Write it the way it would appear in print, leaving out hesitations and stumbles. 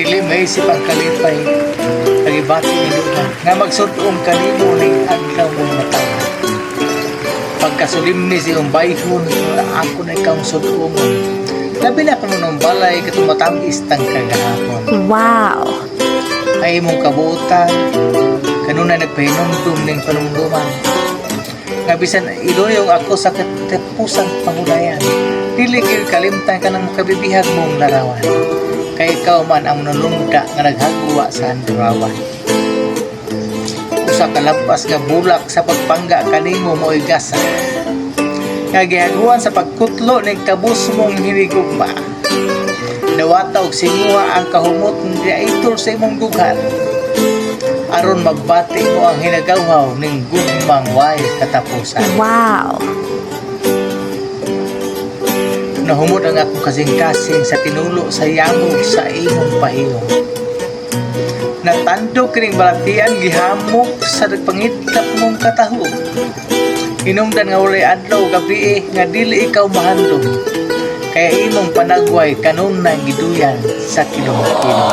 dili may isip ang kalipay nagibati nilo nga magsudong kanimo ning adlaw mong matawa pagkasulim ni siyong bayhon ako na ikaw sudong labi na kuno ng balay katong matamis tang kagahapon Wow! ay imong kabuutan kanuna nagpahinumdum ning panumduman nga bisan iloyong ako sa katapusang pangulayan dili gyud kalimtan ka ng kabibihag mong larawan kay ikaw man ang nalumda nga naghagwa sa handurawan usa ka labas nga bulak sa pagpangga kanimo mo'y gasa nga gihaguan sa pagkutlo ning kabus mong hinigugma dawata og singuha ang kahumot nga idol sa imong dughan aron magbati mo ang hinagawhaw ning gugmang way katapusan Wow! nahumot ang akong kasing-kasing sa tinulo sa yamog sa imong pahiyong natandog kining balatian gihamok sa nagpangitlap mong katahog hinungdan nga walay adlaw gabi nga dili ikaw mahandom kaya imong panagway kanunay giduyan sa kilom-kilom